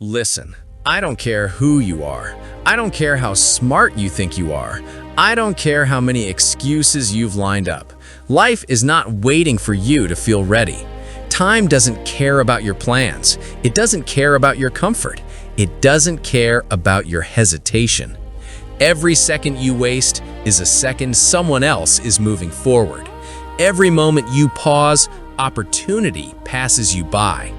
Listen, I don't care who you are. I don't care how smart you think you are. I don't care how many excuses you've lined up. Life is not waiting for you to feel ready. Time doesn't care about your plans. It doesn't care about your comfort. It doesn't care about your hesitation. Every second you waste is a second someone else is moving forward. Every moment you pause, opportunity passes you by.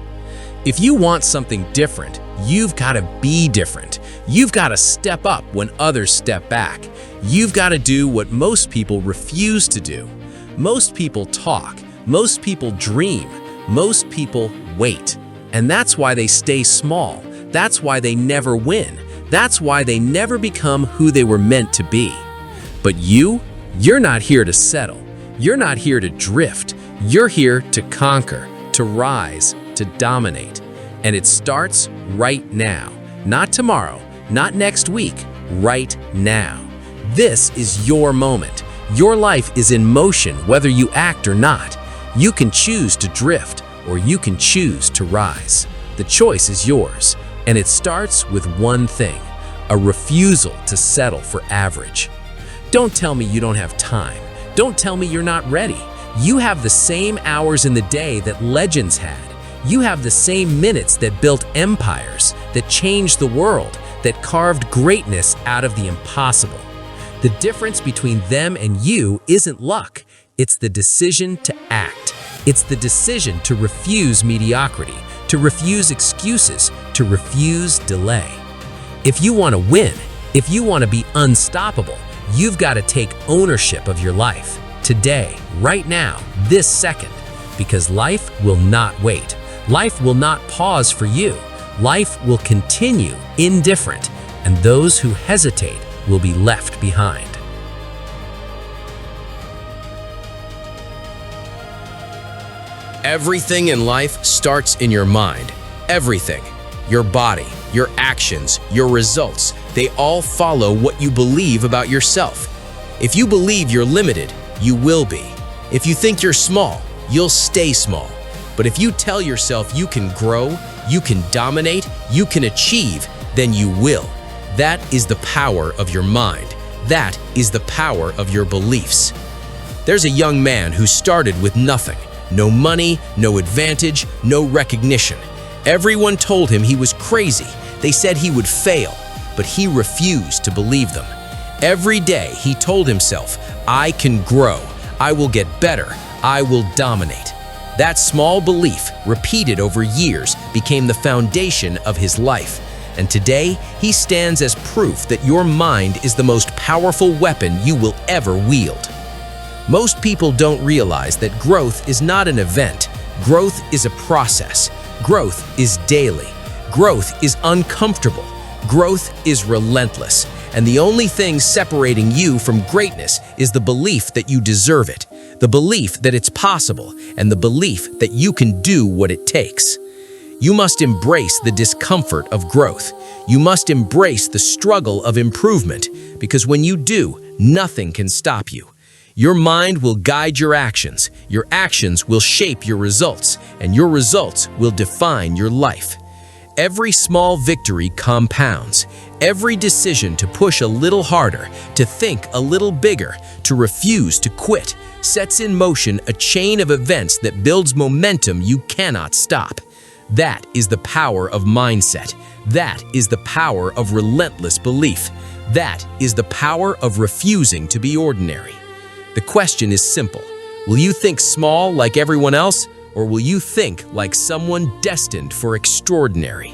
If you want something different, you've got to be different. You've got to step up when others step back. You've got to do what most people refuse to do. Most people talk. Most people dream. Most people wait. And that's why they stay small. That's why they never win. That's why they never become who they were meant to be. But you're not here to settle. You're not here to drift. You're here to conquer, to rise, to dominate. And it starts right now. Not tomorrow, not next week, right now. This is your moment. Your life is in motion whether you act or not. You can choose to drift or you can choose to rise. The choice is yours, and it starts with one thing: a refusal to settle for average. Don't tell me you don't have time. Don't tell me you're not ready. You have the same hours in the day that legends had. You have the same minutes that built empires, that changed the world, that carved greatness out of the impossible. The difference between them and you isn't luck. It's the decision to act. It's the decision to refuse mediocrity, to refuse excuses, to refuse delay. If you want to win, if you want to be unstoppable, you've got to take ownership of your life. Today, right now, this second. Because life will not wait. Life will not pause for you. Life will continue indifferent, and those who hesitate will be left behind. Everything in life starts in your mind. Everything. Your body, your actions, your results, they all follow what you believe about yourself. If you believe you're limited, you will be. If you think you're small, you'll stay small. But if you tell yourself you can grow, you can dominate, you can achieve, then you will. That is the power of your mind. That is the power of your beliefs. There's a young man who started with nothing. No money, no advantage, no recognition. Everyone told him he was crazy. They said he would fail, but he refused to believe them. Every day he told himself, I can grow, I will get better, I will dominate. That small belief, repeated over years, became the foundation of his life. And today, he stands as proof that your mind is the most powerful weapon you will ever wield. Most people don't realize that growth is not an event. Growth is a process. Growth is daily. Growth is uncomfortable. Growth is relentless. And the only thing separating you from greatness is the belief that you deserve it, the belief that it's possible, and the belief that you can do what it takes. You must embrace the discomfort of growth. You must embrace the struggle of improvement, because when you do, nothing can stop you. Your mind will guide your actions will shape your results, and your results will define your life. Every small victory compounds. Every decision to push a little harder, to think a little bigger, to refuse to quit, sets in motion a chain of events that builds momentum you cannot stop. That is the power of mindset. That is the power of relentless belief. That is the power of refusing to be ordinary. The question is simple. Will you think small like everyone else, or will you think like someone destined for extraordinary?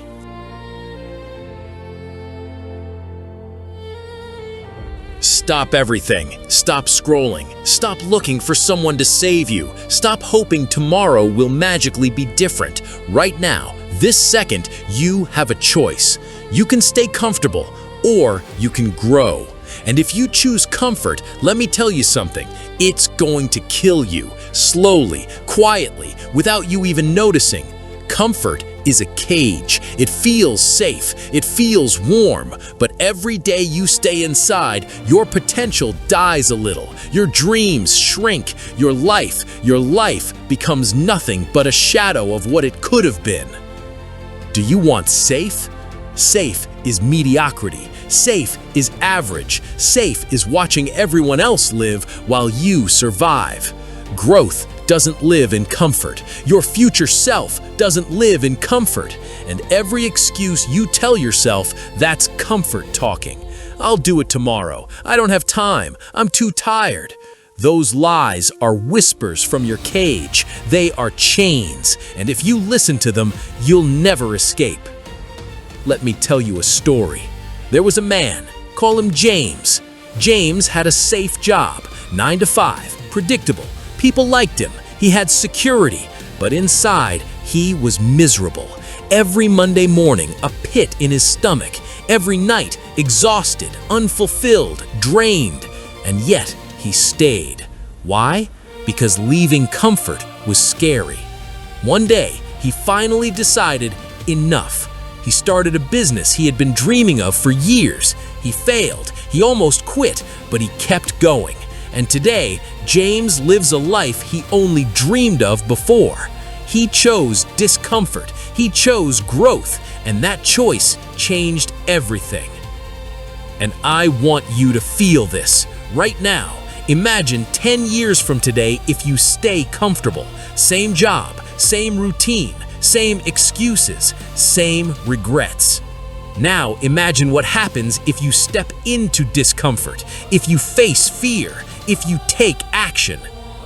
Stop everything. Stop scrolling. Stop looking for someone to save you. Stop hoping tomorrow will magically be different. Right now, this second, you have a choice. You can stay comfortable, or you can grow. And if you choose comfort, let me tell you something. It's going to kill you, slowly, quietly, without you even noticing. Comfort is a cage. It feels safe, it feels warm, but every day you stay inside, your potential dies a little. Your dreams shrink. Your life becomes nothing but a shadow of what it could have been. Do you want safe, Safe is mediocrity. Safe is average. Safe is watching everyone else live while you survive. Growth doesn't live in comfort. Your future self doesn't live in comfort. And every excuse you tell yourself, that's comfort talking. I'll do it tomorrow. I don't have time. I'm too tired. Those lies are whispers from your cage. They are chains, and if you listen to them, you'll never escape. Let me tell you a story. There was a man, call him James. James had a safe job, 9 to 5, predictable. People liked him. He had security, but inside, he was miserable. Every Monday morning, a pit in his stomach. Every night, exhausted, unfulfilled, drained, and yet he stayed. Why? Because leaving comfort was scary. One day, he finally decided enough. He started a business he had been dreaming of for years. He failed, he almost quit, but he kept going. And today, James lives a life he only dreamed of before. He chose discomfort, he chose growth, and that choice changed everything. And I want you to feel this right now. Imagine 10 years from today if you stay comfortable. Same job, same routine, same excuses, same regrets. Now imagine what happens if you step into discomfort, if you face fear, if you take action.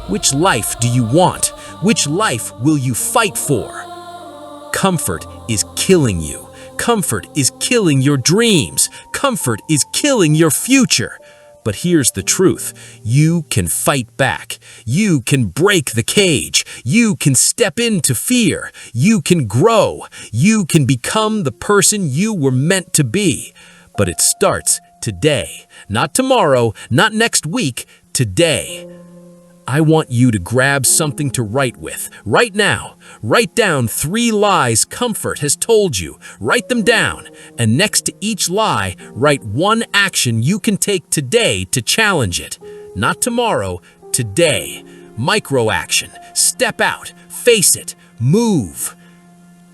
Which life do you want? Which life will you fight for? Comfort is killing you. Comfort is killing your dreams. Comfort is killing your future. But here's the truth. You can fight back. You can break the cage. You can step into fear. You can grow. You can become the person you were meant to be. But it starts today. Not tomorrow, not next week, today. I want you to grab something to write with, right now. Write down 3 lies comfort has told you. Write them down. And next to each lie, write 1 action you can take today to challenge it. Not tomorrow, today. Micro action. Step out. Face it. Move.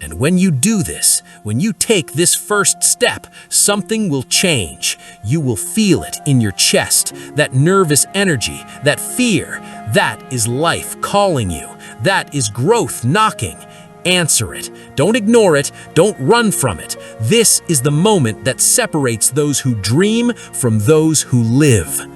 And when you do this, when you take this first step, something will change. You will feel it in your chest, that nervous energy, that fear. That is life calling you. That is growth knocking. Answer it. Don't ignore it. Don't run from it. This is the moment that separates those who dream from those who live.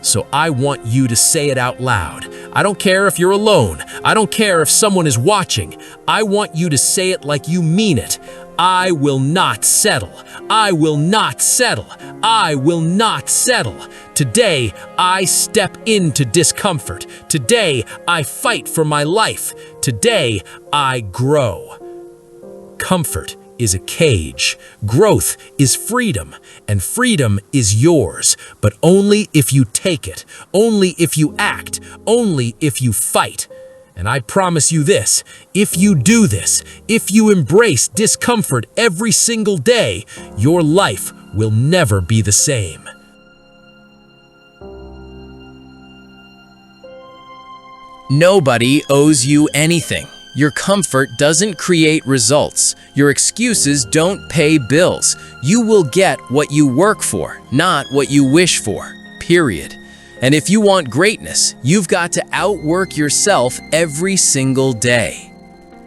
So I want you to say it out loud. I don't care if you're alone. I don't care if someone is watching. I want you to say it like you mean it. I will not settle. I will not settle. I will not settle. Today, I step into discomfort. Today, I fight for my life. Today, I grow. Comfort is a cage. Growth is freedom, and freedom is yours, but only if you take it, only if you act, only if you fight. And I promise you this, if you do this, if you embrace discomfort every single day, your life will never be the same. Nobody owes you anything. Your comfort doesn't create results. Your excuses don't pay bills. You will get what you work for, not what you wish for, period. And if you want greatness, you've got to outwork yourself every single day.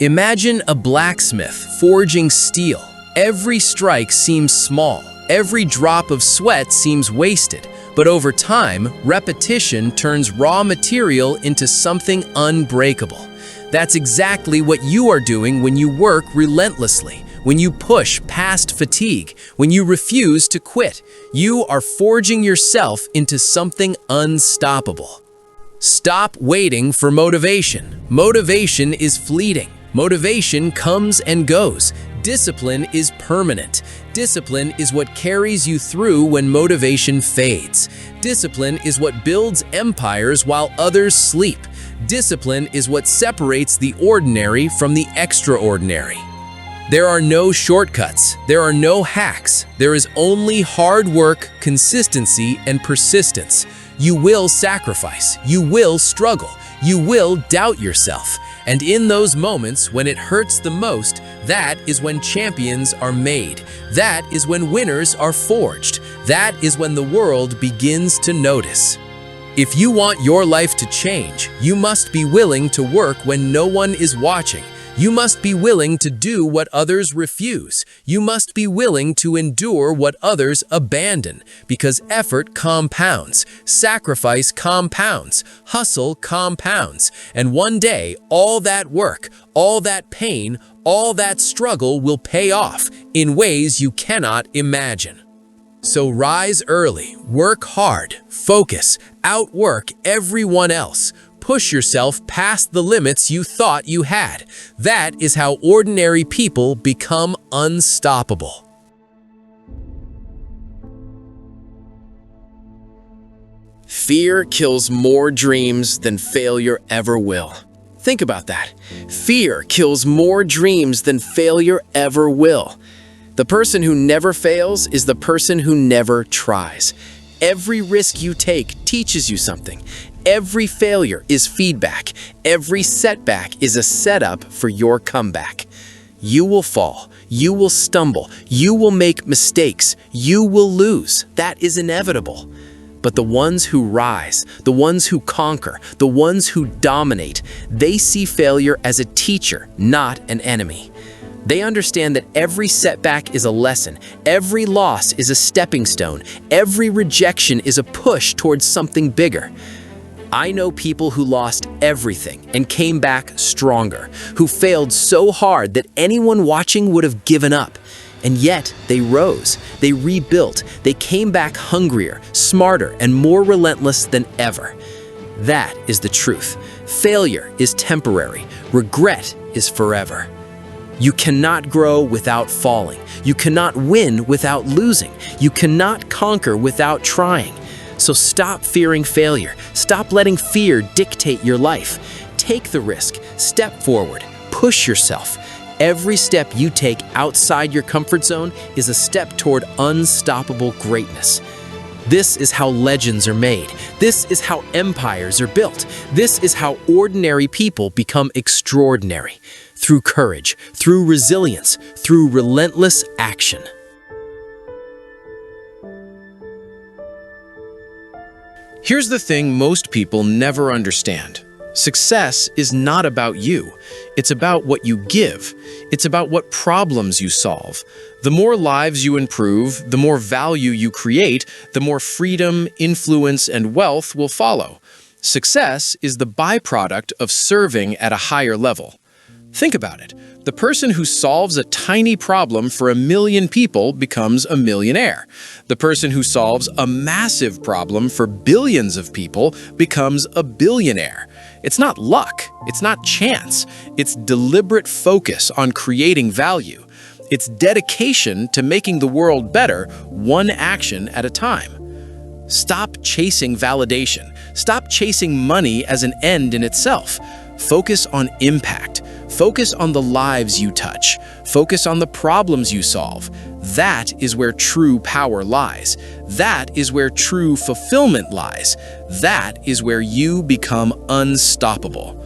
Imagine a blacksmith forging steel. Every strike seems small. Every drop of sweat seems wasted. But over time, repetition turns raw material into something unbreakable. That's exactly what you are doing when you work relentlessly, when you push past fatigue, when you refuse to quit. You are forging yourself into something unstoppable. Stop waiting for motivation. Motivation is fleeting. Motivation comes and goes. Discipline is permanent. Discipline is what carries you through when motivation fades. Discipline is what builds empires while others sleep. Discipline is what separates the ordinary from the extraordinary. There are no shortcuts. There are no hacks. There is only hard work, consistency, and persistence. You will sacrifice. You will struggle. You will doubt yourself. And in those moments when it hurts the most, that is when champions are made. That is when winners are forged. That is when the world begins to notice. If you want your life to change, you must be willing to work when no one is watching. You must be willing to do what others refuse. You must be willing to endure what others abandon, because effort compounds, sacrifice compounds, hustle compounds, and one day all that work, all that pain, all that struggle will pay off in ways you cannot imagine. So rise early, work hard, focus, outwork everyone else. Push yourself past the limits you thought you had. That is how ordinary people become unstoppable. Fear kills more dreams than failure ever will. Think about that. Fear kills more dreams than failure ever will. The person who never fails is the person who never tries. Every risk you take teaches you something. Every failure is feedback. Every setback is a setup for your comeback. You will fall. You will stumble. You will make mistakes. You will lose. That is inevitable. But the ones who rise, the ones who conquer, the ones who dominate, they see failure as a teacher, not an enemy. They understand that every setback is a lesson, every loss is a stepping stone, every rejection is a push towards something bigger. I know people who lost everything and came back stronger, who failed so hard that anyone watching would have given up. And yet, they rose, they rebuilt, they came back hungrier, smarter, and more relentless than ever. That is the truth. Failure is temporary, regret is forever. You cannot grow without falling. You cannot win without losing. You cannot conquer without trying. So stop fearing failure. Stop letting fear dictate your life. Take the risk. Step forward. Push yourself. Every step you take outside your comfort zone is a step toward unstoppable greatness. This is how legends are made. This is how empires are built. This is how ordinary people become extraordinary. Through courage, through resilience, through relentless action. Here's the thing most people never understand. Success is not about you. It's about what you give. It's about what problems you solve. The more lives you improve, the more value you create, the more freedom, influence, and wealth will follow. Success is the byproduct of serving at a higher level. Think about it. The person who solves a tiny problem for 1 million people becomes a millionaire. The person who solves a massive problem for billions of people becomes a billionaire. It's not luck. It's not chance. It's deliberate focus on creating value. It's dedication to making the world better, one action at a time. Stop chasing validation. Stop chasing money as an end in itself. Focus on impact. Focus on the lives you touch. Focus on the problems you solve. That is where true power lies. That is where true fulfillment lies. That is where you become unstoppable.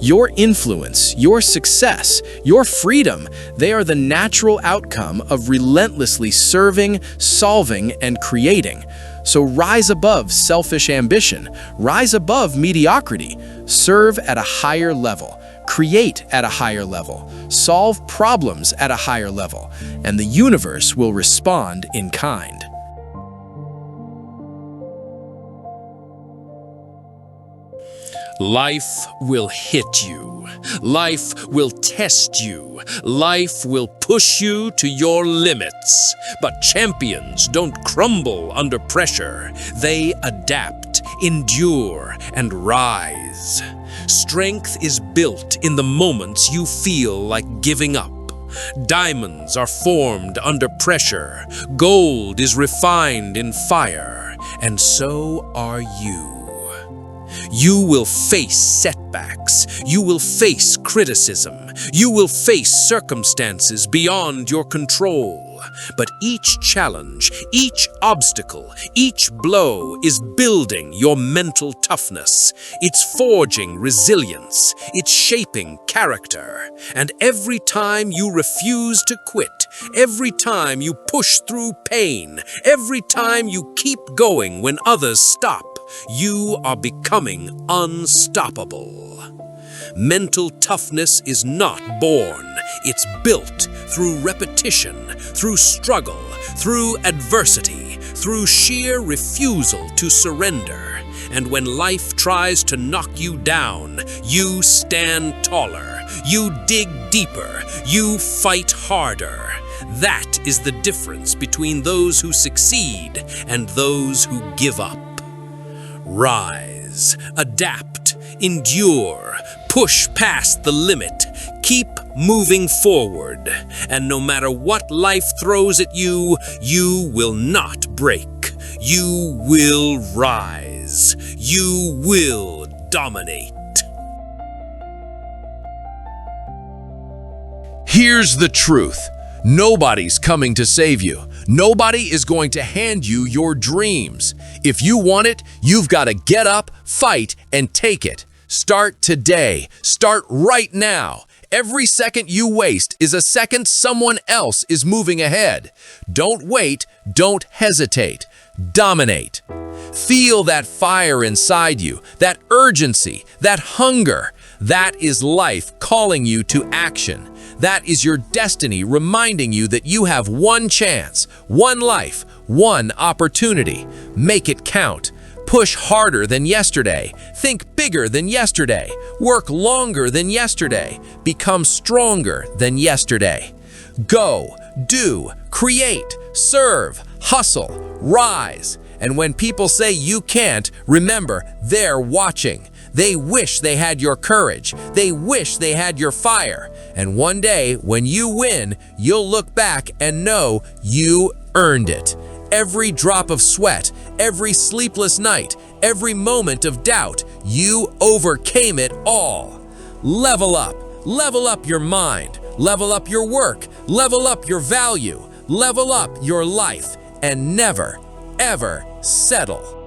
Your influence, your success, your freedom, they are the natural outcome of relentlessly serving, solving, and creating. So rise above selfish ambition. Rise above mediocrity. Serve at a higher level. Create at a higher level, solve problems at a higher level, and the universe will respond in kind. Life will hit you. Life will test you. Life will push you to your limits. But champions don't crumble under pressure. They adapt, endure, and rise. Strength is built in the moments you feel like giving up. Diamonds are formed under pressure. Gold is refined in fire. And so are you. You will face setbacks. You will face criticism. You will face circumstances beyond your control. But each challenge, each obstacle, each blow is building your mental toughness. It's forging resilience. It's shaping character. And every time you refuse to quit, every time you push through pain, every time you keep going when others stop, you are becoming unstoppable. Mental toughness is not born. It's built through repetition, through struggle, through adversity, through sheer refusal to surrender. And when life tries to knock you down, you stand taller, you dig deeper, you fight harder. That is the difference between those who succeed and those who give up. Rise, adapt, endure, push past the limit, keep moving forward, and no matter what life throws at you, you will not break. You will rise. You will dominate. Here's the truth. Nobody's coming to save you. Nobody is going to hand you your dreams. If you want it, you've got to get up, fight, and take it. Start today. Start right now. Every second you waste is a second someone else is moving ahead. Don't wait. Don't hesitate. Dominate. Feel that fire inside you, that urgency, that hunger. That is life calling you to action. That is your destiny reminding you that you have one chance, one life, one opportunity. Make it count. Push harder than yesterday. Think bigger than yesterday. Work longer than yesterday. Become stronger than yesterday. Go, do, create, serve, hustle, rise. And when people say you can't, remember, they're watching. They wish they had your courage. They wish they had your fire. And one day, when you win, you'll look back and know you earned it. Every drop of sweat, every sleepless night, every moment of doubt, you overcame it all. Level up. Level up your mind. Level up your work. Level up your value. Level up your life. And never, ever settle.